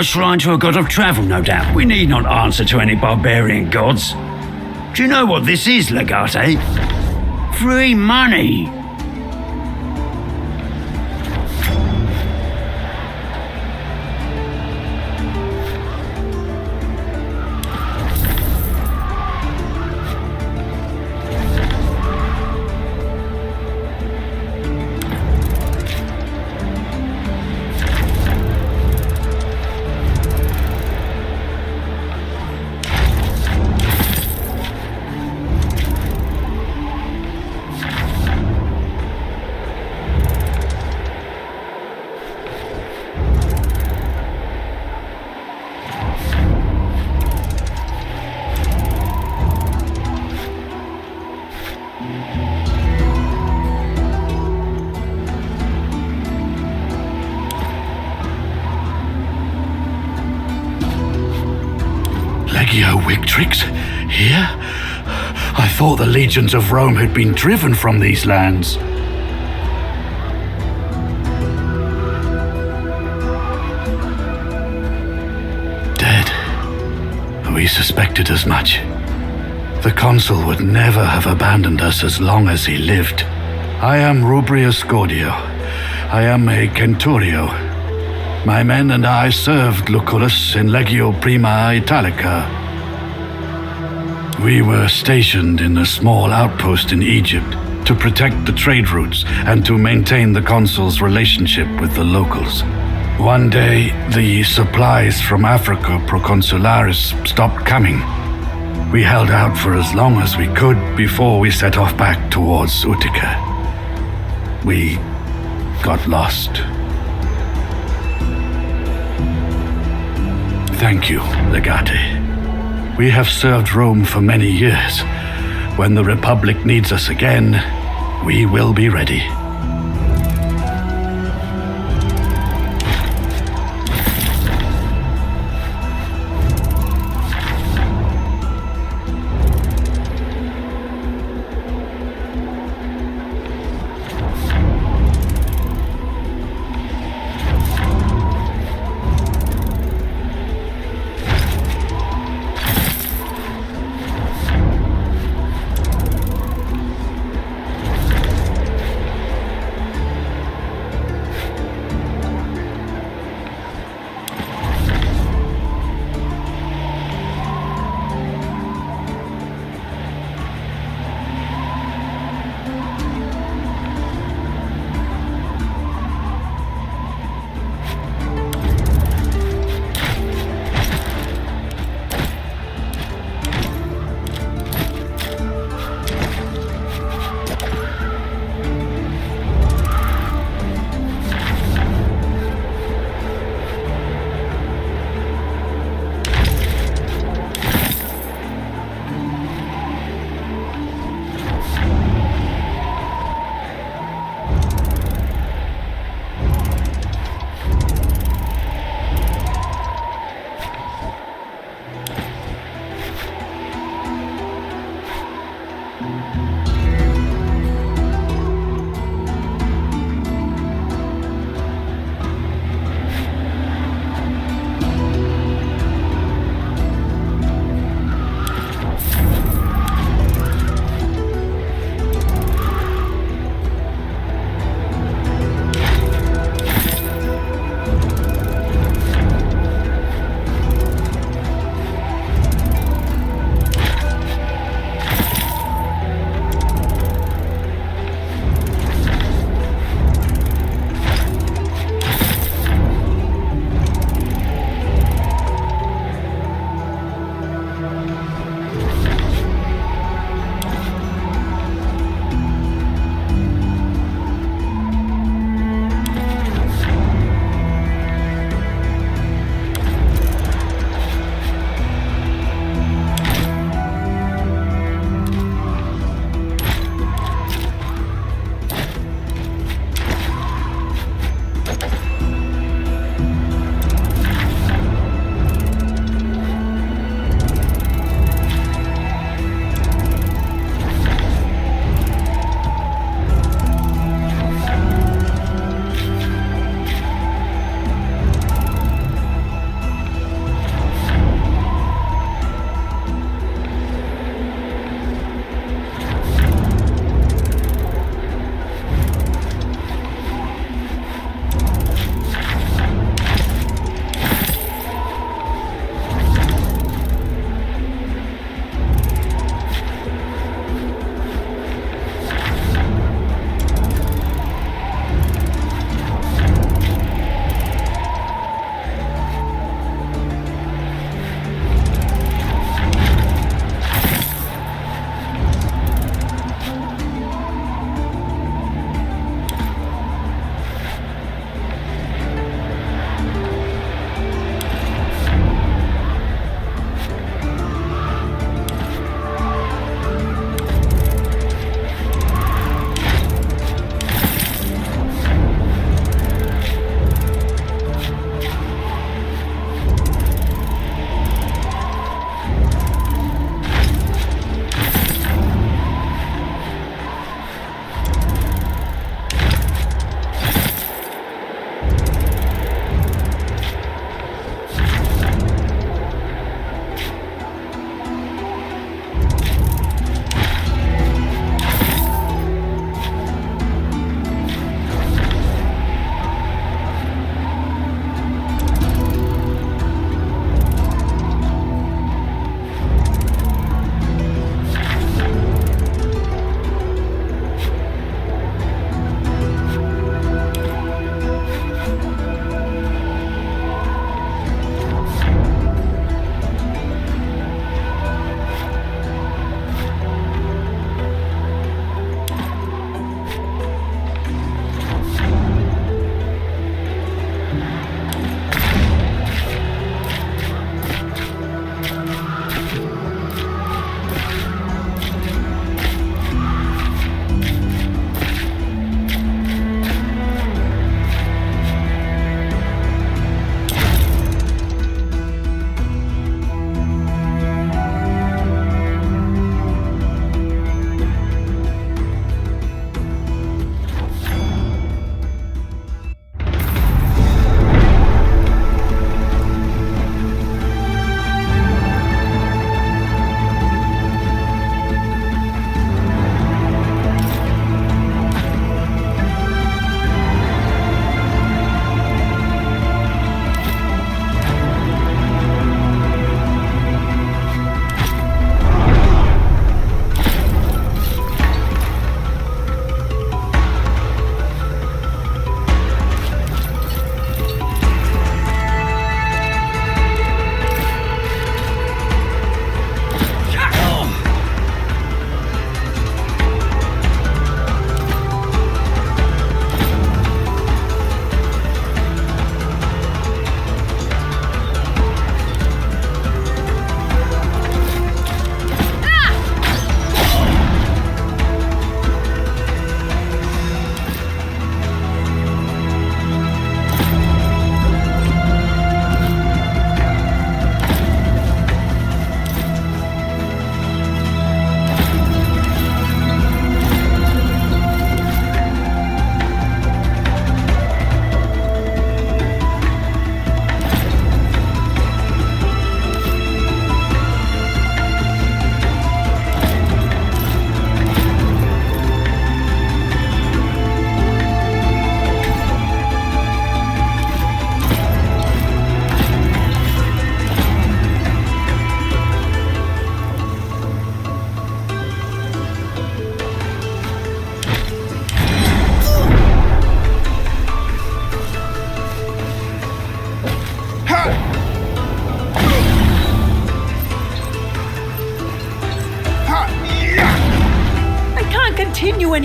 A shrine to a god of travel, no doubt. We need not answer to any barbarian gods. Do you know what this is, Legate? Free money! Tricks? Here? I thought the legions of Rome had been driven from these lands. We suspected as much. The consul would never have abandoned us as long as he lived. I am Rubrius Gordio. I am a Centurio. My men and I served Lucullus in Legio Prima Italica. We were stationed in a small outpost in Egypt to protect the trade routes and to maintain the consul's relationship with the locals. One day, the supplies from Africa Proconsularis stopped coming. We held out for as long as we could before we set off back towards Utica. We got lost. Thank you, Legate. We have served Rome for many years. When the Republic needs us again, we will be ready.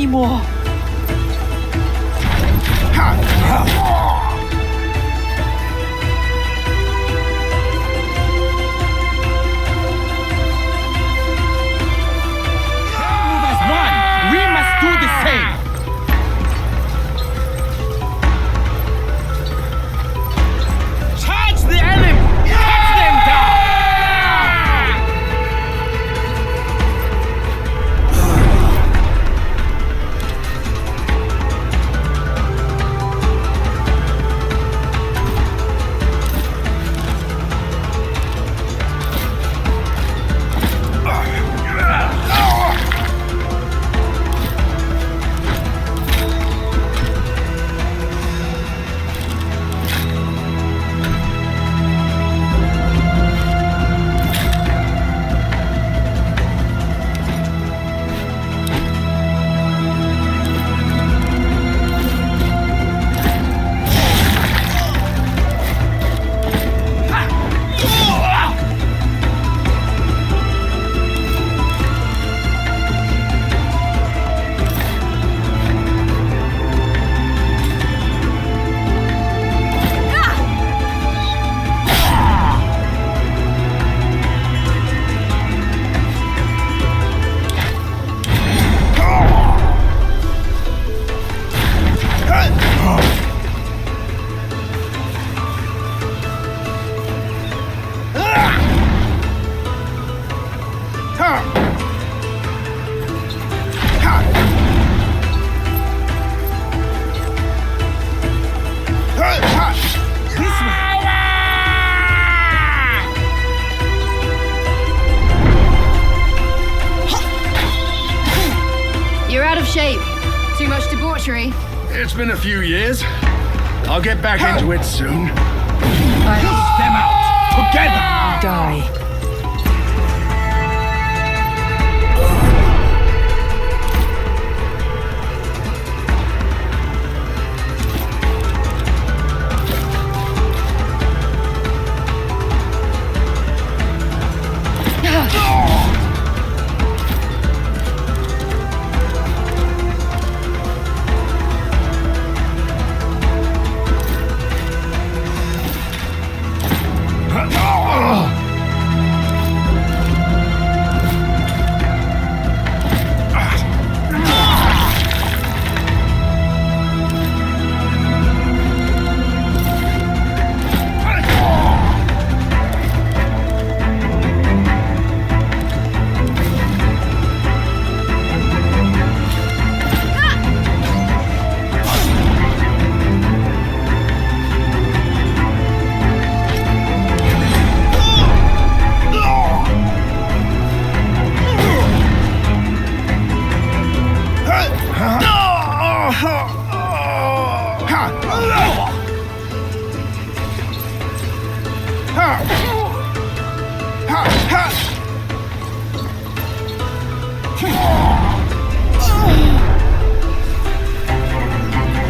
anymore. Move as one. We must do the same. Charge the enemy. Cut them down. You're out of shape. Too much debauchery. It's been a few years. I'll get back into it soon. Push them out. Together. Die.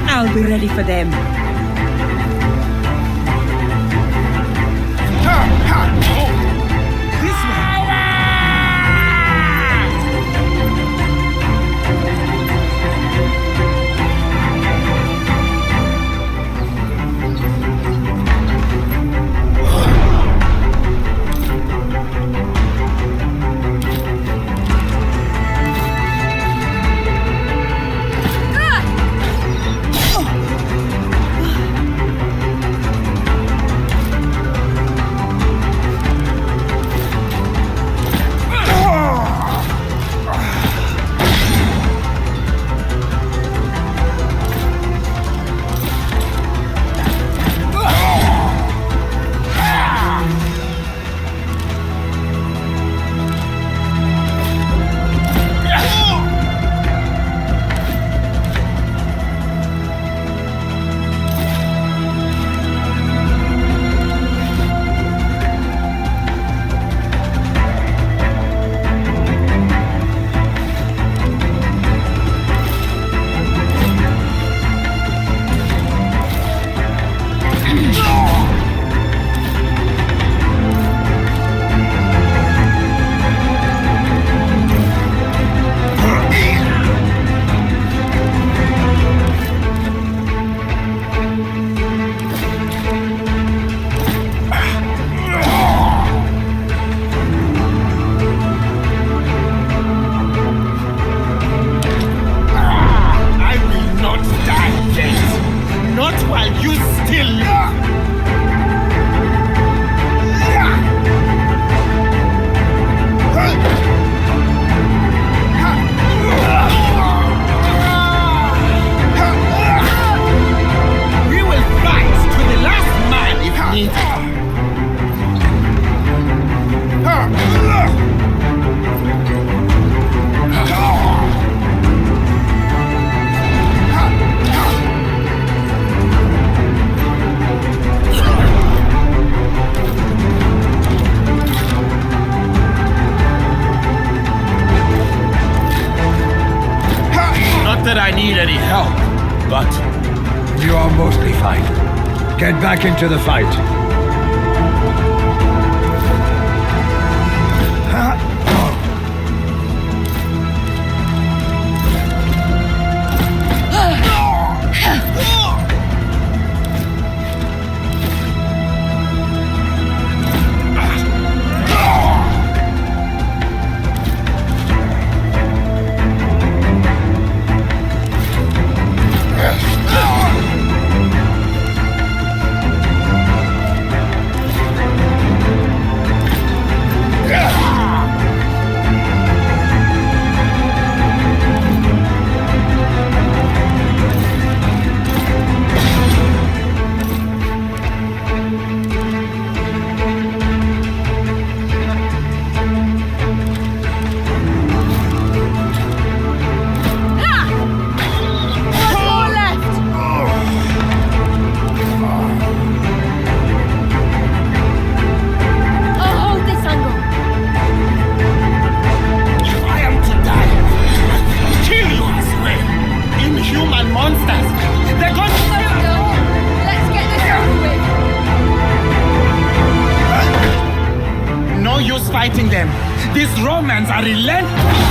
I'll be ready for them. This way. but You are mostly fine. Get back into the fight. fighting them. These Romans are relentless.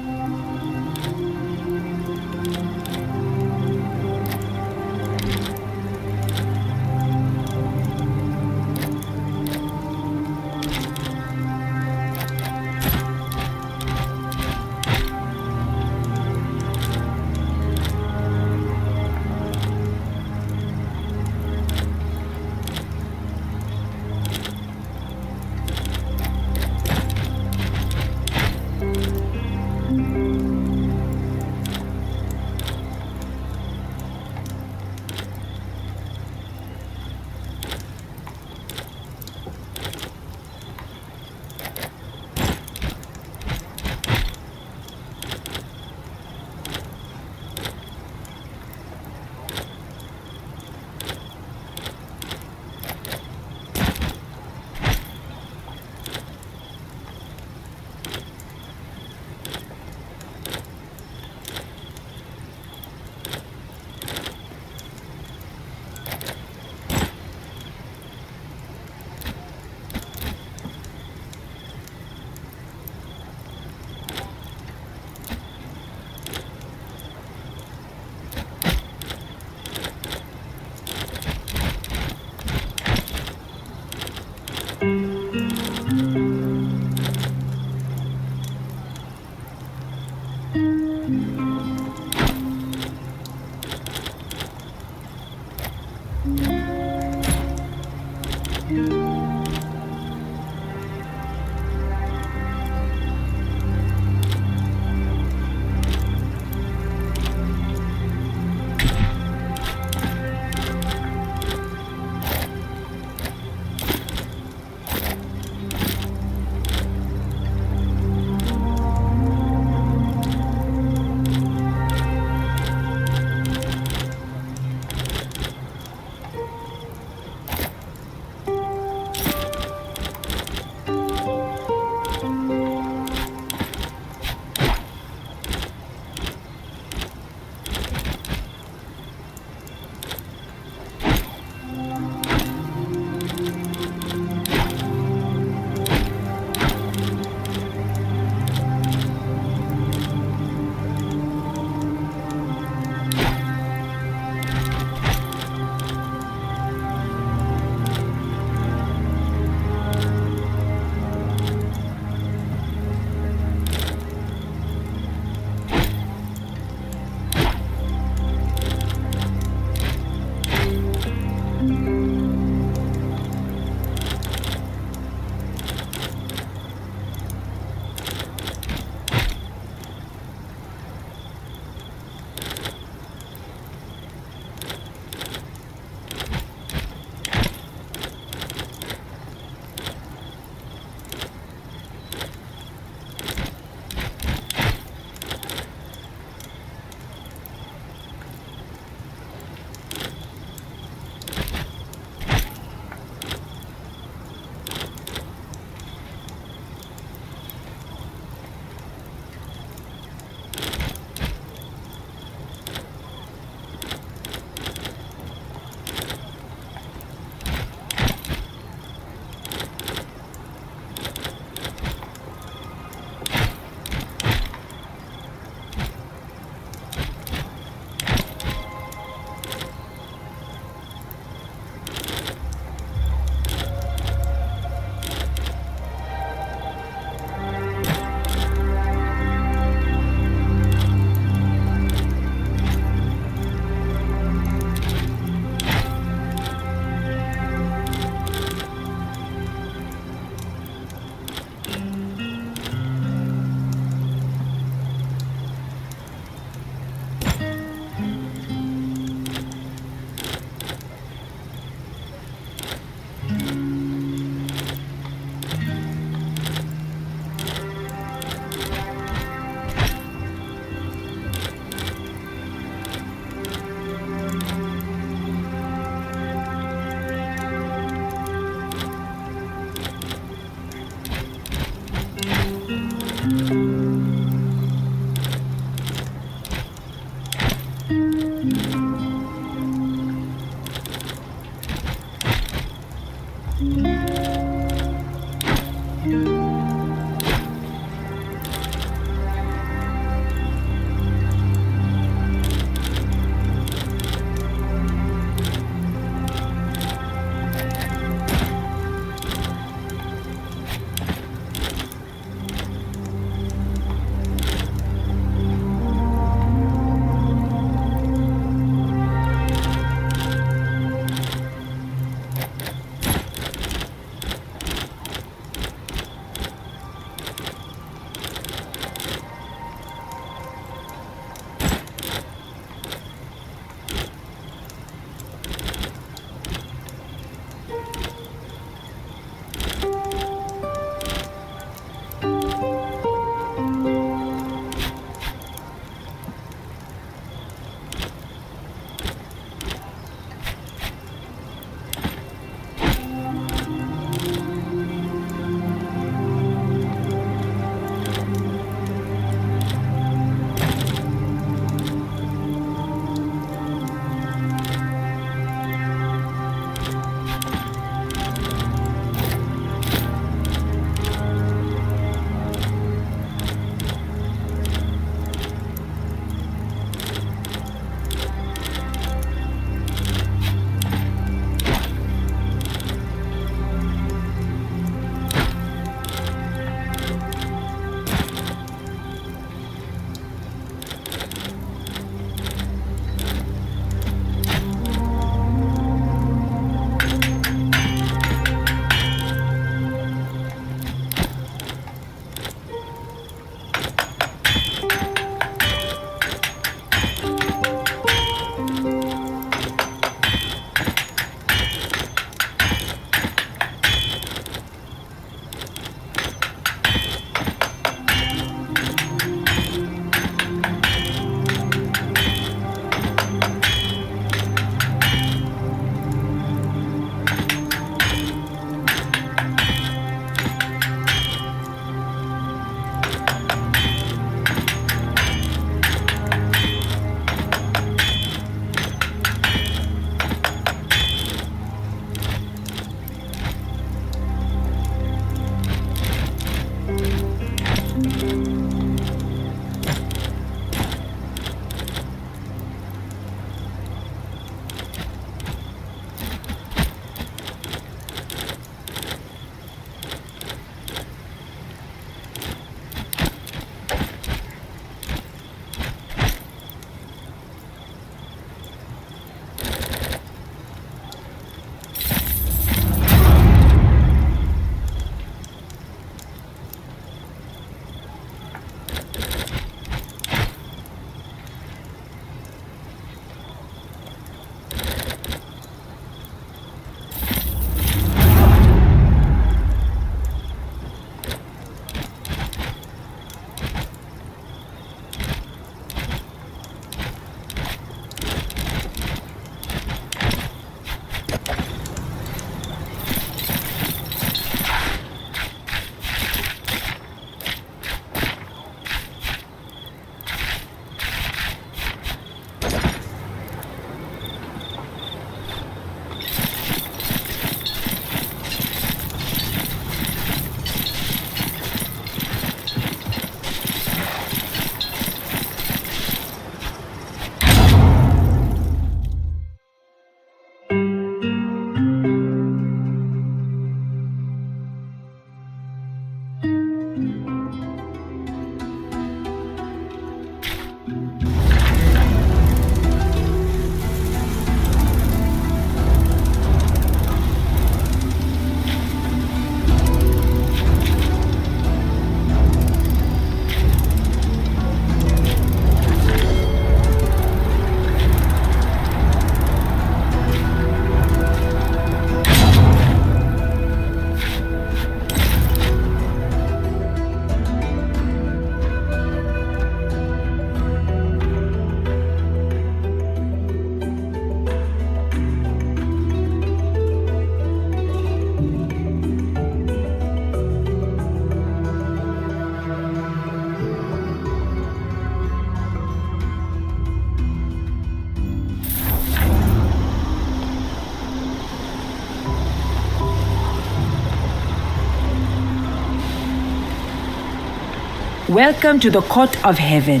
Welcome to the Court of Heaven,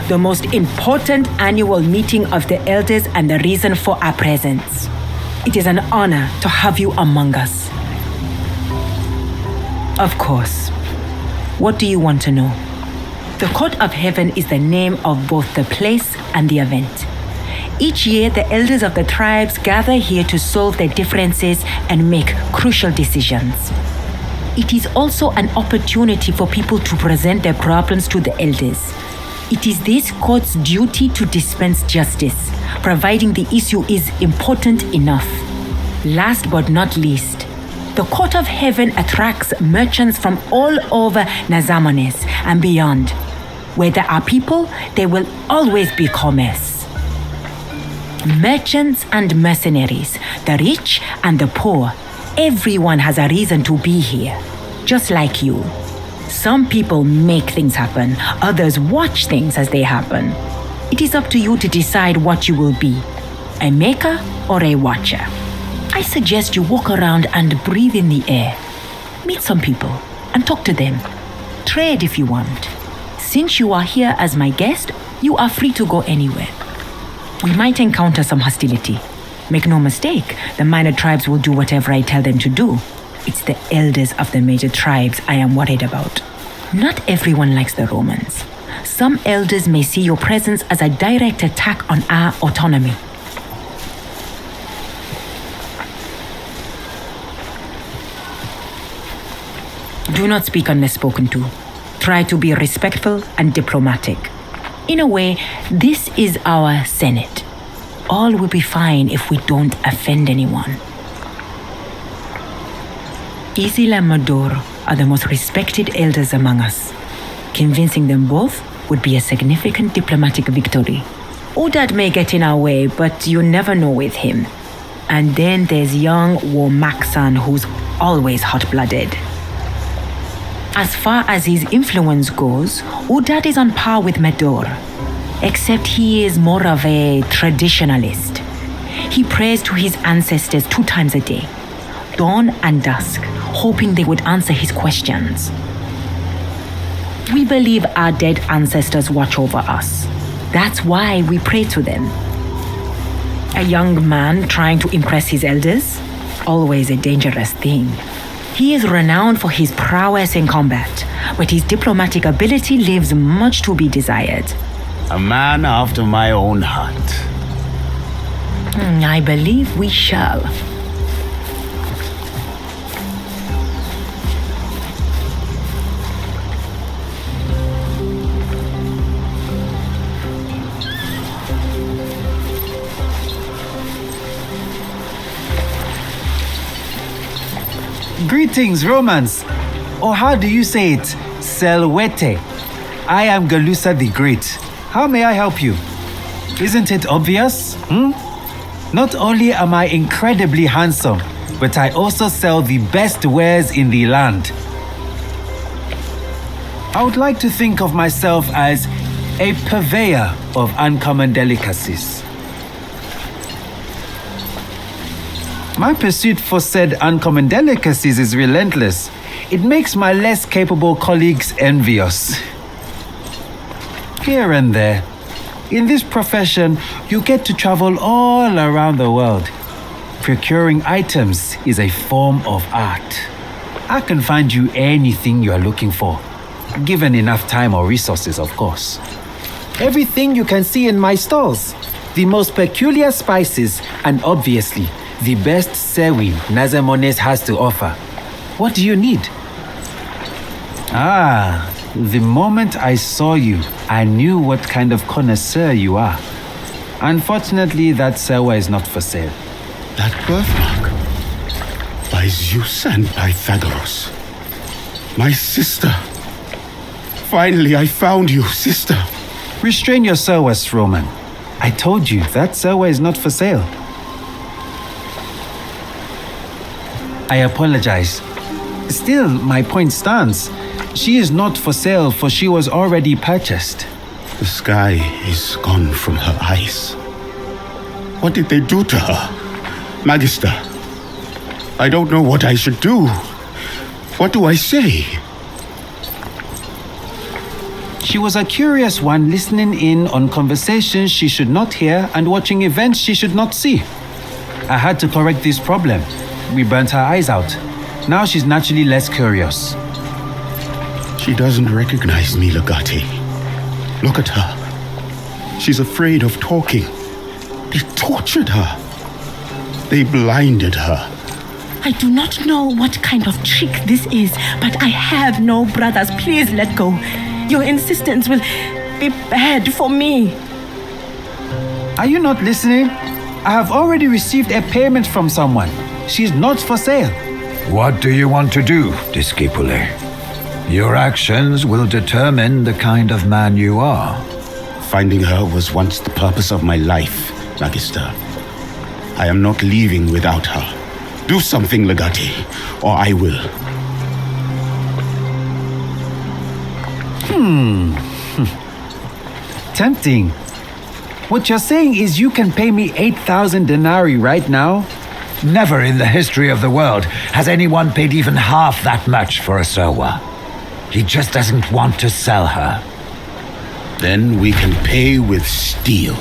the most important annual meeting of the elders and the reason for our presence. It is an honor to have you among us. Of course. What do you want to know? The Court of Heaven is the name of both the place and the event. Each year, the elders of the tribes gather here to solve their differences and make crucial decisions. It is also an opportunity for people to present their problems to the elders. It is this court's duty to dispense justice, providing the issue is important enough. Last but not least, the Court of Heaven attracts merchants from all over Nazamones and beyond. Where there are people, there will always be commerce. Merchants and mercenaries, the rich and the poor, everyone has a reason to be here, just like you. Some people make things happen, others watch things as they happen. It is up to you to decide what you will be, a maker or a watcher. I suggest you walk around and breathe in the air. Meet some people and talk to them. Trade if you want. Since you are here as my guest, you are free to go anywhere. We might encounter some hostility. Make no mistake, the minor tribes will do whatever I tell them to do. It's the elders of the major tribes I am worried about. Not everyone likes the Romans. Some elders may see your presence as a direct attack on our autonomy. Do not speak unless spoken to. Try to be respectful and diplomatic. In a way, this is our Senate. All will be fine if we don't offend anyone. Isil and Mador are the most respected elders among us. Convincing them both would be a significant diplomatic victory. Udad may get in our way, but you never know with him. And then there's young Womaksan, who's always hot-blooded. As far as his influence goes, Udad is on par with Medor, except he is more of a traditionalist. He prays to his ancestors 2 times a day, dawn and dusk, hoping they would answer his questions. We believe our dead ancestors watch over us. That's why we pray to them. A young man trying to impress his elders? Always a dangerous thing. He is renowned for his prowess in combat, but his diplomatic ability leaves much to be desired. A man after my own heart. I believe we shall. Greetings, Romans. Or how do you say it? Selwete. I am Galusa the Great. How may I help you? Isn't it obvious? Not only am I incredibly handsome, but I also sell the best wares in the land. I would like to think of myself as a purveyor of uncommon delicacies. My pursuit for said uncommon delicacies is relentless. It makes my less capable colleagues envious. Here and there, in this profession, you get to travel all around the world. Procuring items is a form of art. I can find you anything you are looking for, given enough time or resources, of course. Everything you can see in my stalls. The most peculiar spices and obviously the best sewing Nazamones has to offer. What do you need? The moment I saw you, I knew what kind of connoisseur you are. Unfortunately, that sewa is not for sale. That birthmark. By Zeus and Pythagoras. My sister. Finally, I found you, sister. Restrain your sewas, Roman. I told you, that sewa is not for sale. I apologize. Still, my point stands. She is not for sale, for she was already purchased. The sky is gone from her eyes. What did they do to her? Magister, I don't know what I should do. What do I say? She was a curious one, listening in on conversations she should not hear and watching events she should not see. I had to correct this problem. We burnt her eyes out. Now she's naturally less curious. She doesn't recognize me, Legati. Look at her. She's afraid of talking. They tortured her. They blinded her. I do not know what kind of trick this is, but I have no brothers. Please let go. Your insistence will be bad for me. Are you not listening? I have already received a payment from someone. She's not for sale. What do you want to do, Discipule? Your actions will determine the kind of man you are. Finding her was once the purpose of my life, Magister. I am not leaving without her. Do something, Legati, or I will. Tempting. What you're saying is you can pay me 8,000 denarii right now? Never in the history of the world has anyone paid even half that much for a Serwa. He just doesn't want to sell her. Then we can pay with steel.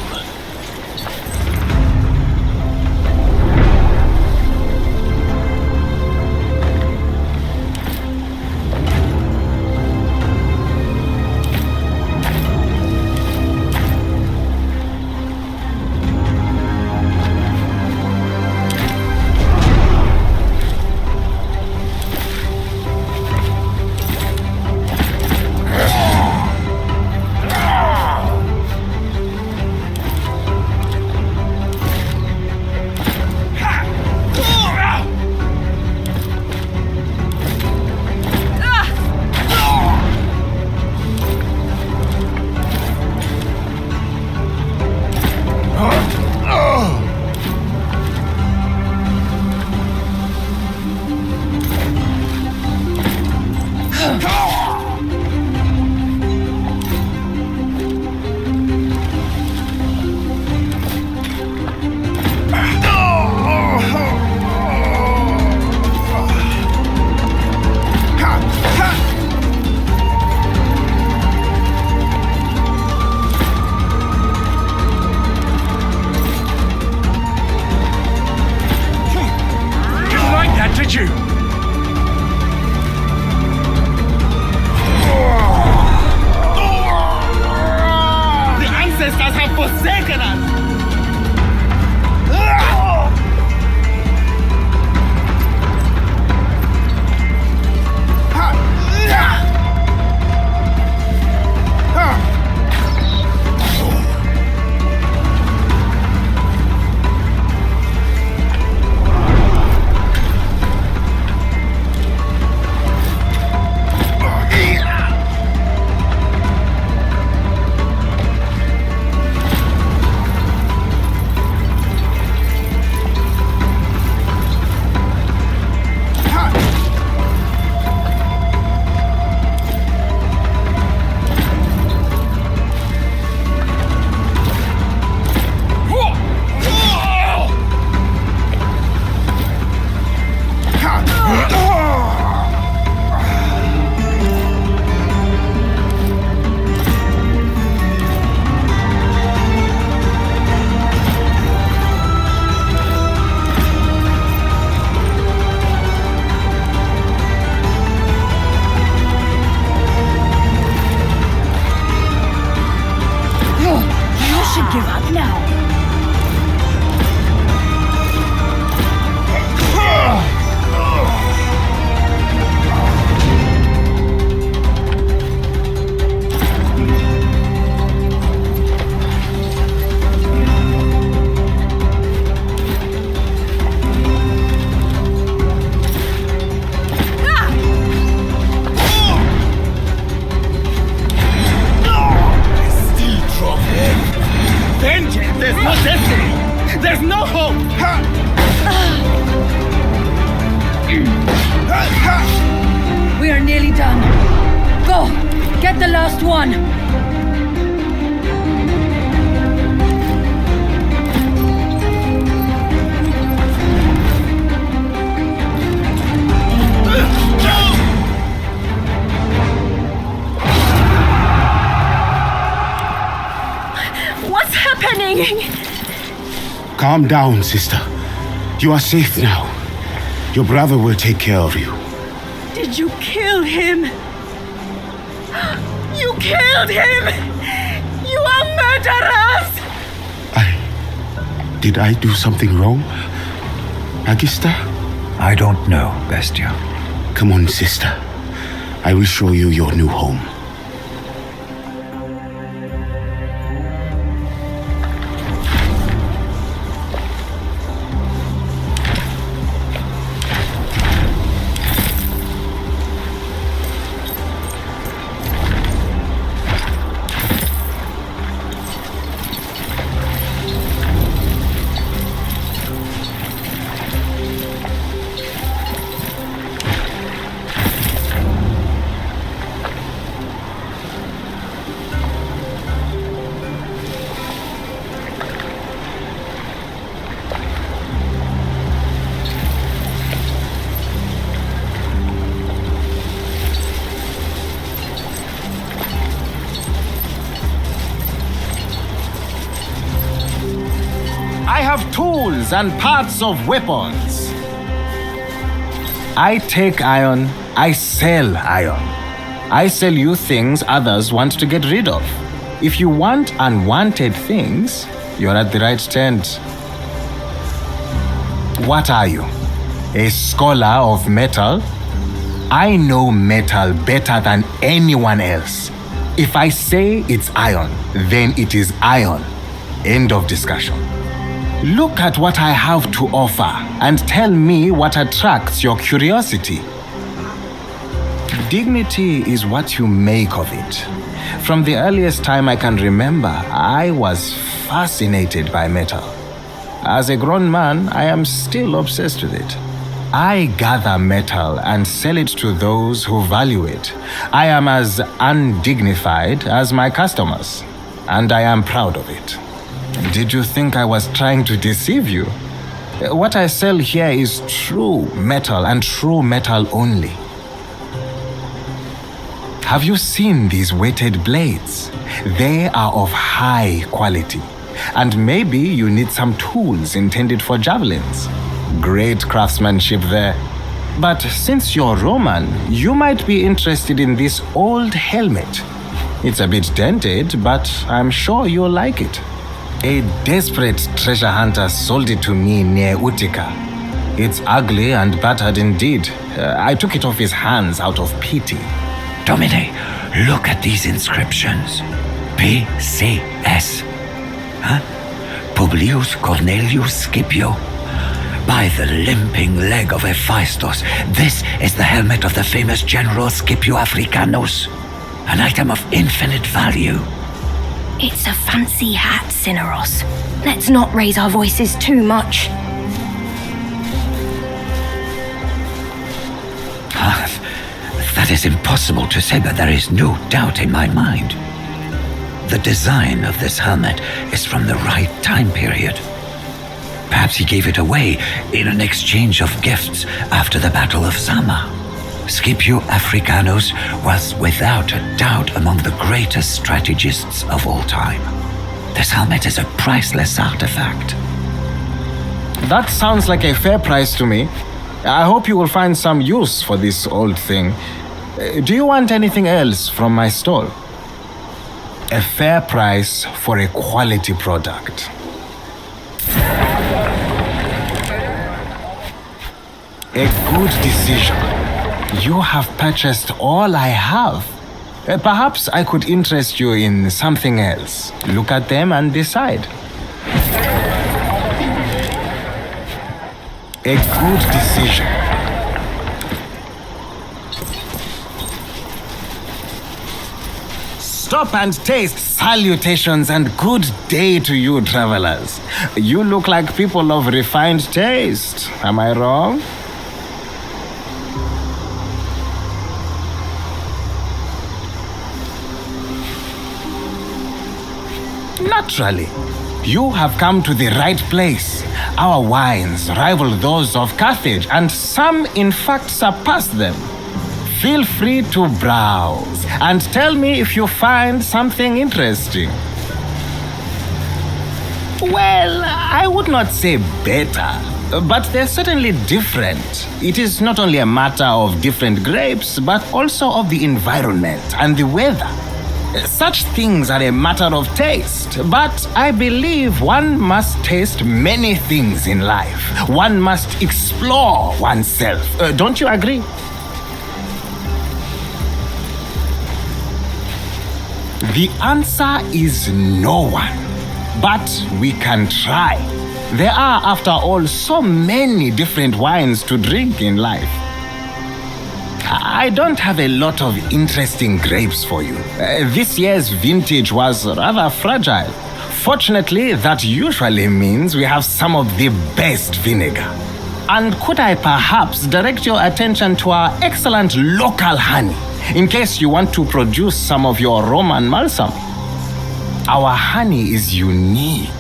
We are nearly done. Go! Get the last one! Calm down, sister. You are safe now. Your brother will take care of you. Did you kill him? You killed him! You are murderers! Did I do something wrong? Magister? I don't know, Bestia. Come on, sister. I will show you your new home. I have tools and parts of weapons. I take iron, I sell iron. I sell you things others want to get rid of. If you want unwanted things, you're at the right tent. What are you? A scholar of metal? I know metal better than anyone else. If I say it's iron, then it is iron. End of discussion. Look at what I have to offer and tell me what attracts your curiosity. Dignity is what you make of it. From the earliest time I can remember, I was fascinated by metal. As a grown man, I am still obsessed with it. I gather metal and sell it to those who value it. I am as undignified as my customers, and I am proud of it. Did you think I was trying to deceive you? What I sell here is true metal and true metal only. Have you seen these weighted blades? They are of high quality. And maybe you need some tools intended for javelins. Great craftsmanship there. But since you're Roman, you might be interested in this old helmet. It's a bit dented, but I'm sure you'll like it. A desperate treasure hunter sold it to me near Utica. It's ugly and battered indeed. I took it off his hands out of pity. Domine, look at these inscriptions. P.C.S. Huh? Publius Cornelius Scipio. By the limping leg of Hephaestus, this is the helmet of the famous general Scipio Africanus. An item of infinite value. It's a fancy hat, Cineros. Let's not raise our voices too much. That is impossible to say, but there is no doubt in my mind. The design of this helmet is from the right time period. Perhaps he gave it away in an exchange of gifts after the Battle of Zama. Scipio Africanus was without a doubt among the greatest strategists of all time. This helmet is a priceless artifact. That sounds like a fair price to me. I hope you will find some use for this old thing. Do you want anything else from my stall? A fair price for a quality product. A good decision. You have purchased all I have. Perhaps I could interest you in something else. Look at them and decide. A good decision. Stop and taste. Salutations and good day to you, travelers. You look like people of refined taste. Am I wrong? Naturally. You have come to the right place. Our wines rival those of Carthage, and some in fact surpass them. Feel free to browse and tell me if you find something interesting. Well, I would not say better, but they're certainly different. It is not only a matter of different grapes, but also of the environment and the weather. Such things are a matter of taste, but I believe one must taste many things in life. One must explore oneself. Don't you agree? The answer is no one, but we can try. There are, after all, so many different wines to drink in life. I don't have a lot of interesting grapes for you. This year's vintage was rather fragile. Fortunately, that usually means we have some of the best vinegar. And could I perhaps direct your attention to our excellent local honey, in case you want to produce some of your Roman balsam? Our honey is unique.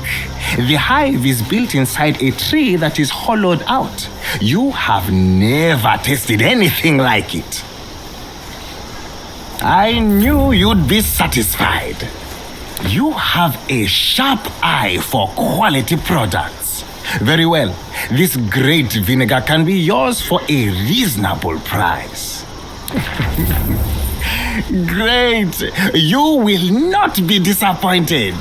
The hive is built inside a tree that is hollowed out. You have never tasted anything like it. I knew you'd be satisfied. You have a sharp eye for quality products. Very well. This great vinegar can be yours for a reasonable price. Great! You will not be disappointed.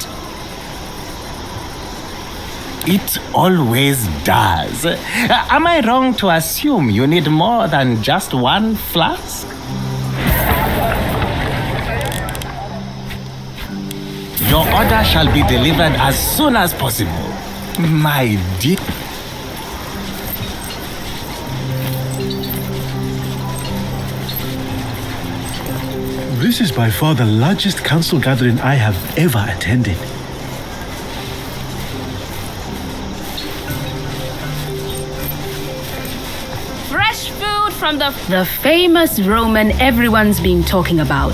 It always does. Am I wrong to assume you need more than just one flask? Your order shall be delivered as soon as possible, my dear. This is by far the largest council gathering I have ever attended. Fresh food from the famous Roman everyone's been talking about.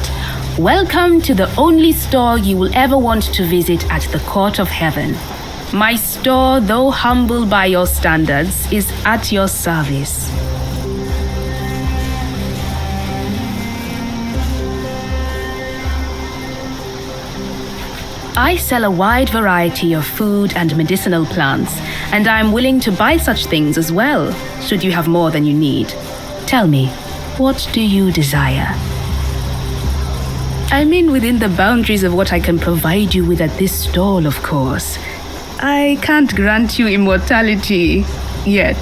Welcome to the only store you will ever want to visit at the court of heaven. My store, though humble by your standards, is at your service. I sell a wide variety of food and medicinal plants, and I am willing to buy such things as well, should you have more than you need. Tell me, what do you desire? I mean within the boundaries of what I can provide you with at this stall, of course. I can't grant you immortality yet.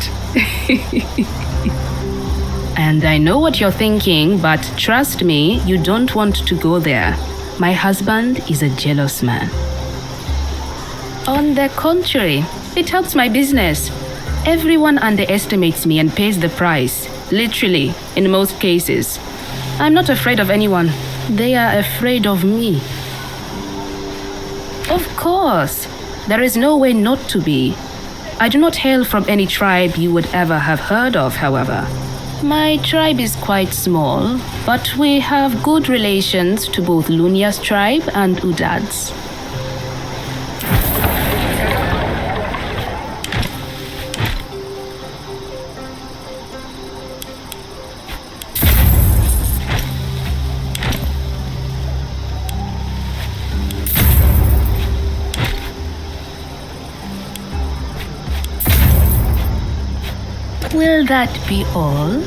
And I know what you're thinking, but trust me, you don't want to go there. My husband is a jealous man. On the contrary, it helps my business. Everyone underestimates me and pays the price, literally, in most cases. I'm not afraid of anyone. They are afraid of me. Of course, there is no way not to be. I do not hail from any tribe you would ever have heard of, however. My tribe is quite small, but we have good relations to both Lunia's tribe and Udad's. Will that be all?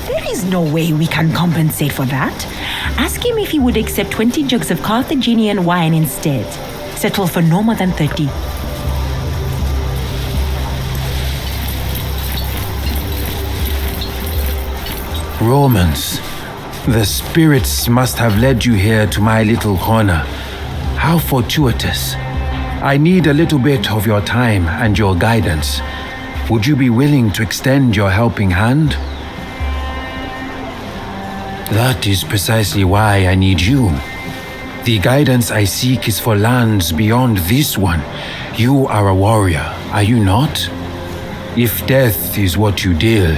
There is no way we can compensate for that. Ask him if he would accept 20 jugs of Carthaginian wine instead. Settle for no more than 30. Romans, the spirits must have led you here to my little corner. How fortuitous. I need a little bit of your time and your guidance. Would you be willing to extend your helping hand? That is precisely why I need you. The guidance I seek is for lands beyond this one. You are a warrior, are you not? If death is what you deal,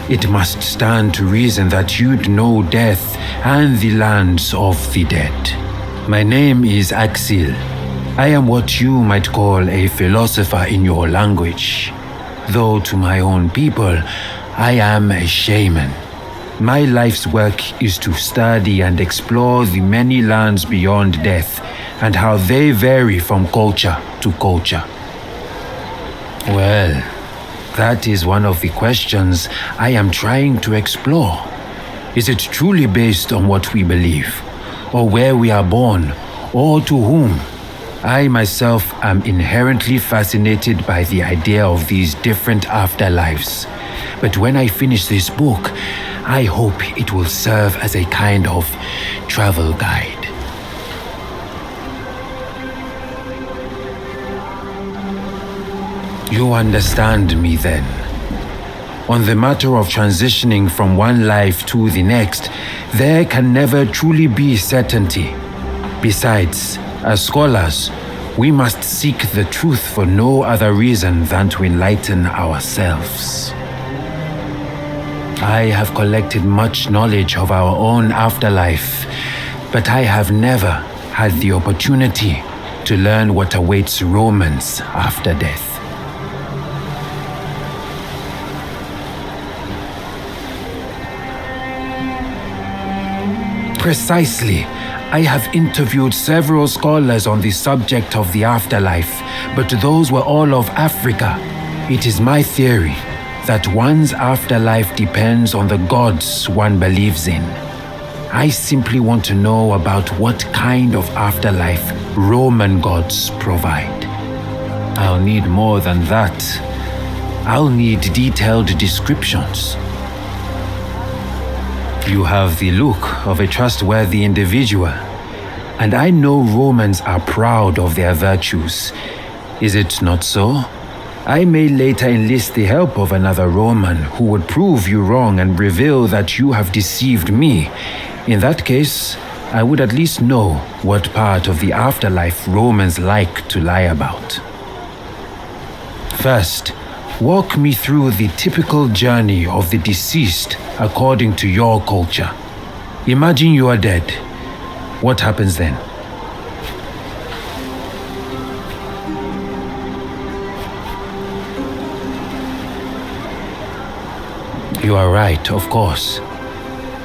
it must stand to reason that you'd know death and the lands of the dead. My name is Axil. I am what you might call a philosopher in your language. Though to my own people, I am a shaman. My life's work is to study and explore the many lands beyond death and how they vary from culture to culture. Well, that is one of the questions I am trying to explore. Is it truly based on what we believe, or where we are born, or to whom? I myself am inherently fascinated by the idea of these different afterlives. But when I finish this book, I hope it will serve as a kind of travel guide. You understand me then. On the matter of transitioning from one life to the next, there can never truly be certainty. Besides, as scholars, we must seek the truth for no other reason than to enlighten ourselves. I have collected much knowledge of our own afterlife, but I have never had the opportunity to learn what awaits Romans after death. Precisely. I have interviewed several scholars on the subject of the afterlife, but those were all of Africa. It is my theory that one's afterlife depends on the gods one believes in. I simply want to know about what kind of afterlife Roman gods provide. I'll need more than that. I'll need detailed descriptions. You have the look of a trustworthy individual, and I know Romans are proud of their virtues. Is it not so? I may later enlist the help of another Roman who would prove you wrong and reveal that you have deceived me. In that case, I would at least know what part of the afterlife Romans like to lie about. First, walk me through the typical journey of the deceased according to your culture. Imagine you are dead. What happens then? You are right, of course.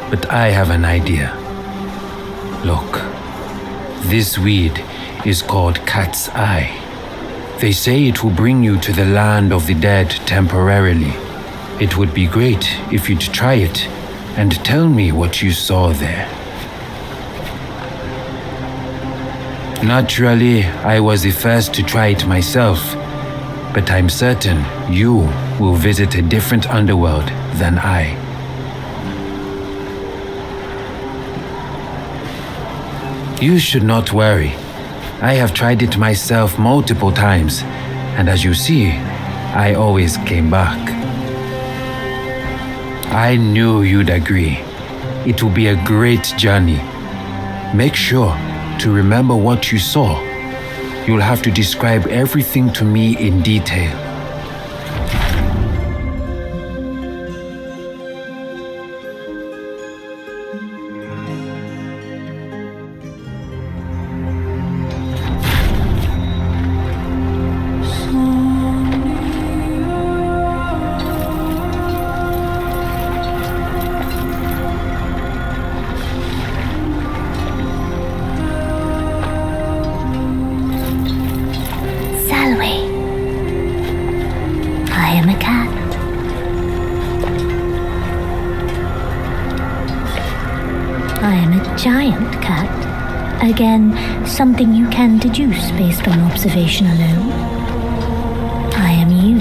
But I have an idea. Look, this weed is called cat's eye. They say it will bring you to the land of the dead temporarily. It would be great if you'd try it and tell me what you saw there. Naturally, I was the first to try it myself, but I'm certain you will visit a different underworld than I. You should not worry. I have tried it myself multiple times, and as you see, I always came back. I knew you'd agree. It will be a great journey. Make sure to remember what you saw. You'll have to describe everything to me in detail. Giant cat. Again, something you can deduce based on observation alone. I am you.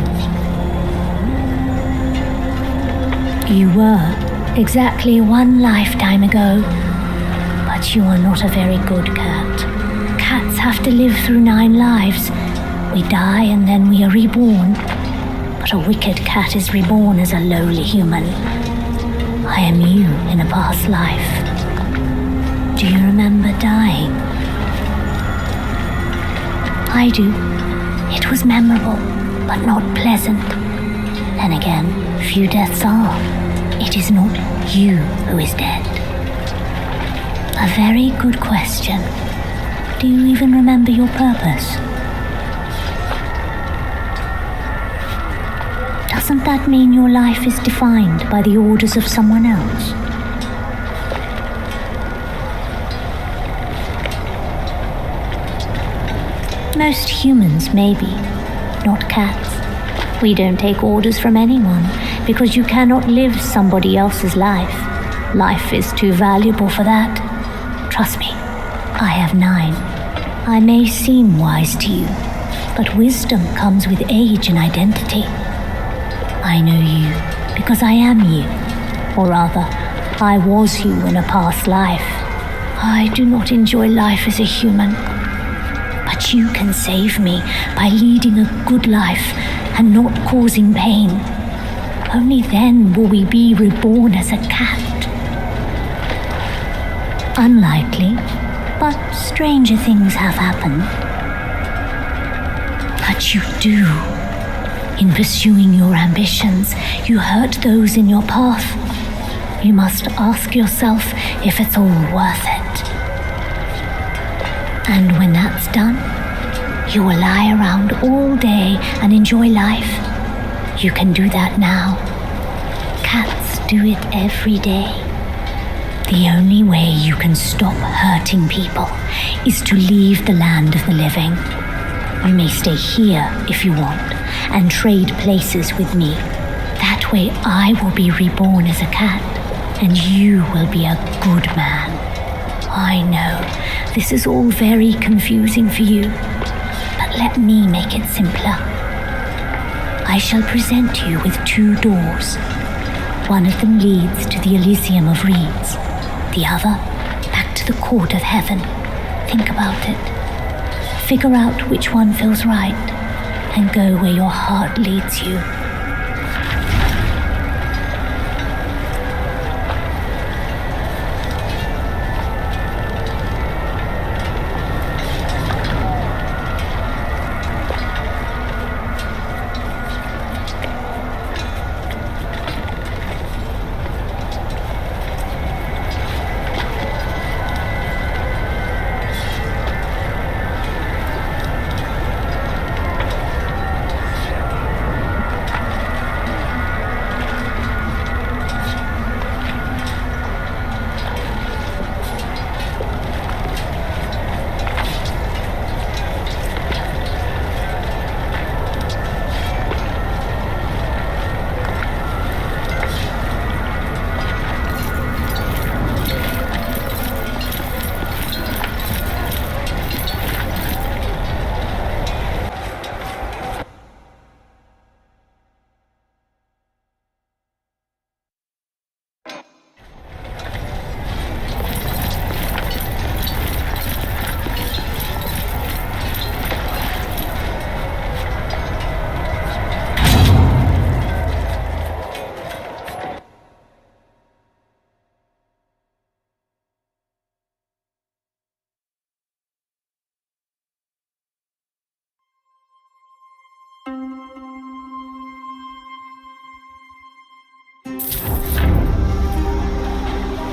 You were exactly one lifetime ago, but you are not a very good cat. Cats have to live through 9 lives. We die and then we are reborn. But a wicked cat is reborn as a lowly human. I am you in a past life. Do you remember dying? I do. It was memorable, but not pleasant. Then again, few deaths are. It is not you who is dead. A very good question. Do you even remember your purpose? Doesn't that mean your life is defined by the orders of someone else? Most humans, maybe, not cats. We don't take orders from anyone because you cannot live somebody else's life. Life is too valuable for that. Trust me, I have 9. I may seem wise to you, but wisdom comes with age and identity. I know you because I am you, or rather, I was you in a past life. I do not enjoy life as a human, but you can save me by leading a good life and not causing pain. Only then will we be reborn as a cat. Unlikely, but stranger things have happened. But you do. In pursuing your ambitions, you hurt those in your path. You must ask yourself if it's all worth it. And when that's done, you will lie around all day and enjoy life. You can do that now. Cats do it every day. The only way you can stop hurting people is to leave the land of the living. You may stay here if you want and trade places with me. That way I will be reborn as a cat and you will be a good man. I know this is all very confusing for you, but let me make it simpler. I shall present you with 2 doors. One of them leads to the Elysium of Reeds, the other back to the court of heaven. Think about it. Figure out which one feels right and go where your heart leads you.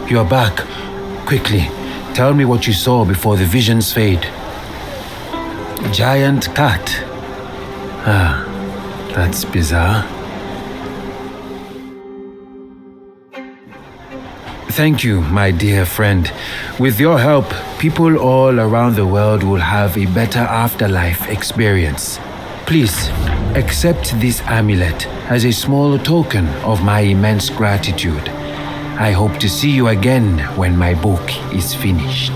You're back. Quickly, tell me what you saw before the visions fade. Giant cat. Ah, that's bizarre. Thank you, my dear friend. With your help, people all around the world will have a better afterlife experience. Please, accept this amulet as a small token of my immense gratitude. I hope to see you again when my book is finished.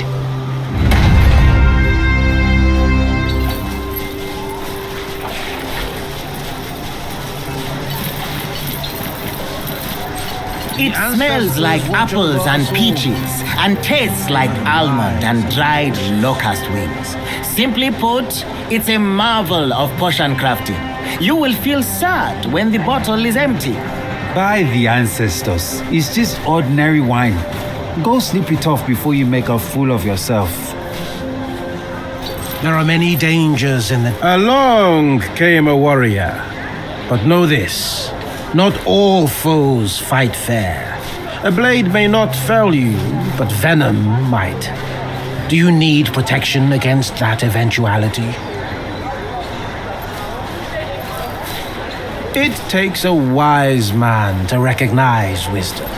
It smells like apples and peaches and tastes like almond and dried locust wings. Simply put, it's a marvel of potion crafting. You will feel sad when the bottle is empty. By the ancestors, it's just ordinary wine. Go sleep it off before you make a fool of yourself. There are many dangers in the... Along came a warrior. But know this, not all foes fight fair. A blade may not fell you, but venom might. Do you need protection against that eventuality? It takes a wise man to recognize wisdom.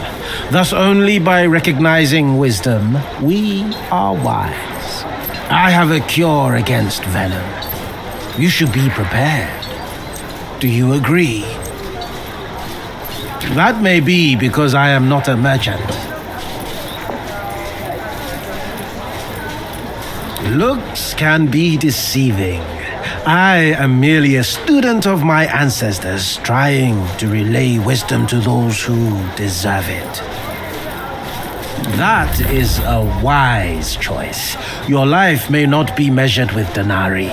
Thus, only by recognizing wisdom, we are wise. I have a cure against venom. You should be prepared. Do you agree? That may be because I am not a merchant. Looks can be deceiving. I am merely a student of my ancestors, trying to relay wisdom to those who deserve it. That is a wise choice. Your life may not be measured with denarii.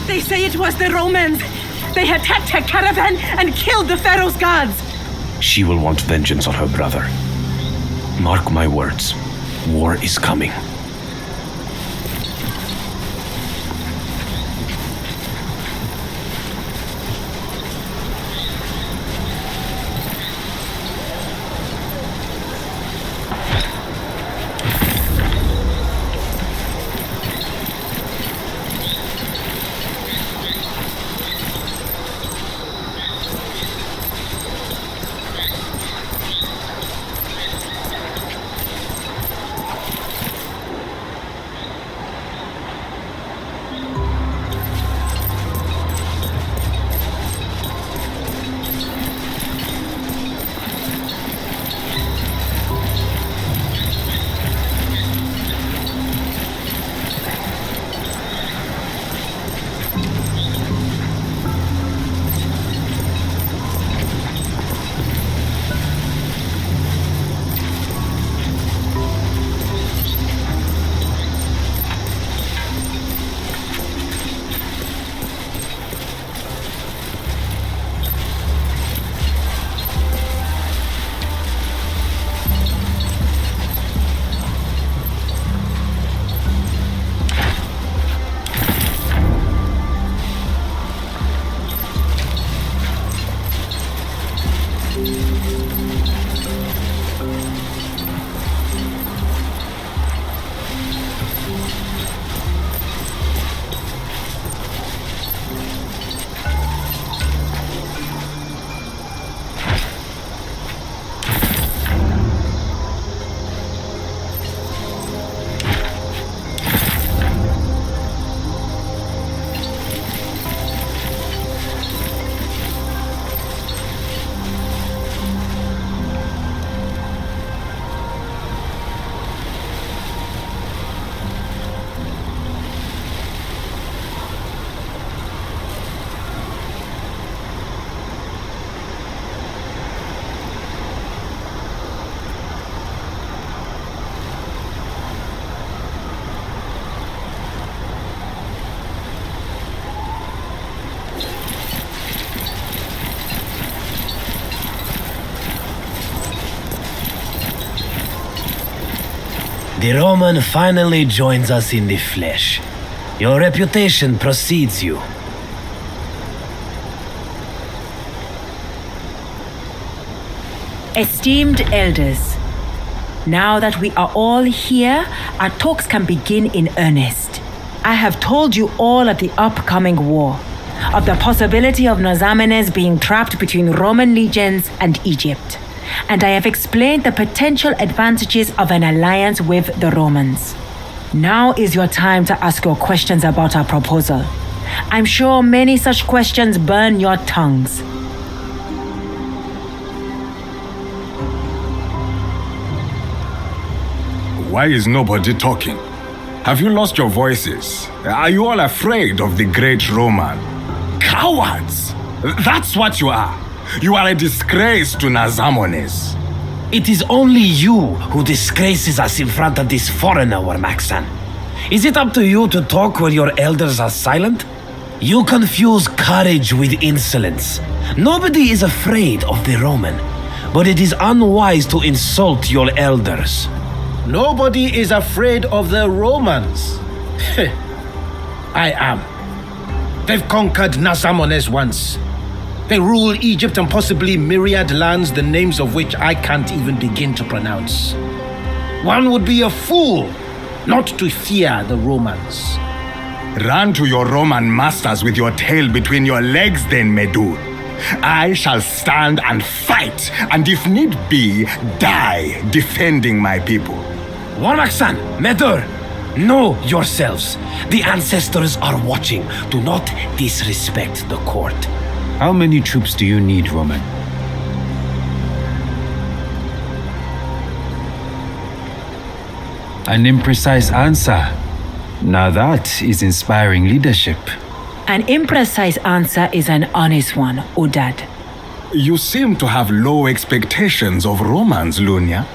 They say it was the Romans. They attacked her caravan and killed the Pharaoh's guards. She will want vengeance on her brother. Mark my words. War is coming. The Roman finally joins us in the flesh. Your reputation precedes you. Esteemed elders, now that we are all here, our talks can begin in earnest. I have told you all of the upcoming war, of the possibility of Nazamenes being trapped between Roman legions and Egypt, and I have explained the potential advantages of an alliance with the Romans. Now is your time to ask your questions about our proposal. I'm sure many such questions burn your tongues. Why is nobody talking? Have you lost your voices? Are you all afraid of the great Roman? Cowards! That's what you are. You are a disgrace to Nazamones. It is only you who disgraces us in front of this foreigner, Warmaxan. Is it up to you to talk where your elders are silent? You confuse courage with insolence. Nobody is afraid of the Roman, but it is unwise to insult your elders. Nobody is afraid of the Romans. I am. They've conquered Nazamones once. They rule Egypt and possibly myriad lands, the names of which I can't even begin to pronounce. One would be a fool not to fear the Romans. Run to your Roman masters with your tail between your legs then, Medu. I shall stand and fight, and if need be, die defending my people. Warmaxan, Medur, know yourselves. The ancestors are watching. Do not disrespect the court. How many troops do you need, Roman? An imprecise answer. Now that is inspiring leadership. An imprecise answer is an honest one, Udad. You seem to have low expectations of Romans, Lunia.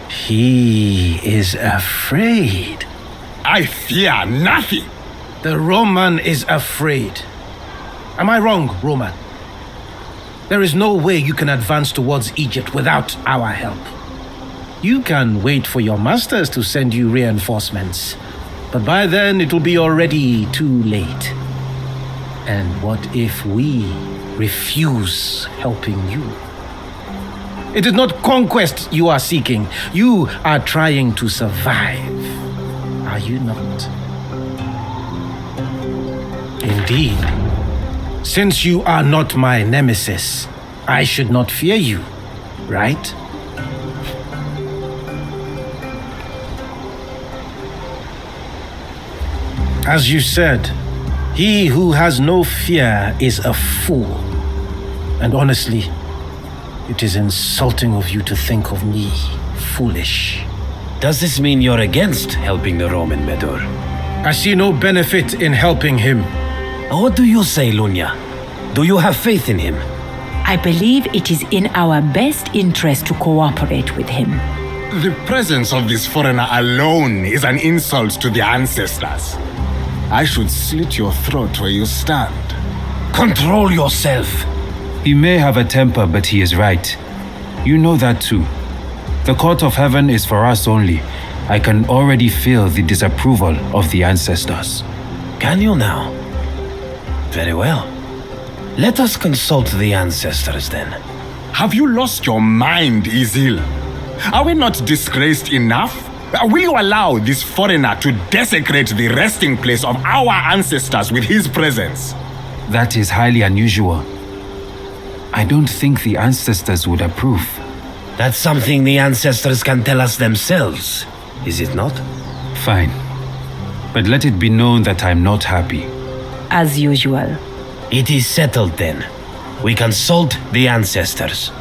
He is afraid. I fear nothing. The Roman is afraid. Am I wrong, Roman? There is no way you can advance towards Egypt without our help. You can wait for your masters to send you reinforcements, but by then it will be already too late. And what if we refuse helping you? It is not conquest you are seeking. You are trying to survive. Are you not? Indeed. Since you are not my nemesis, I should not fear you, right? As you said, he who has no fear is a fool. And honestly, it is insulting of you to think of me foolish. Does this mean you're against helping the Roman, Medur? I see no benefit in helping him. What do you say, Lunia? Do you have faith in him? I believe it is in our best interest to cooperate with him. The presence of this foreigner alone is an insult to the ancestors. I should slit your throat where you stand. Control yourself. He may have a temper, but he is right. You know that too. The court of heaven is for us only. I can already feel the disapproval of the ancestors. Can you now? Very well. Let us consult the ancestors then. Have you lost your mind, Izil? Are we not disgraced enough? Will you allow this foreigner to desecrate the resting place of our ancestors with his presence? That is highly unusual. I don't think the ancestors would approve. That's something the ancestors can tell us themselves, is it not? Fine. But let it be known that I'm not happy. As usual. It is settled then. We consult the ancestors.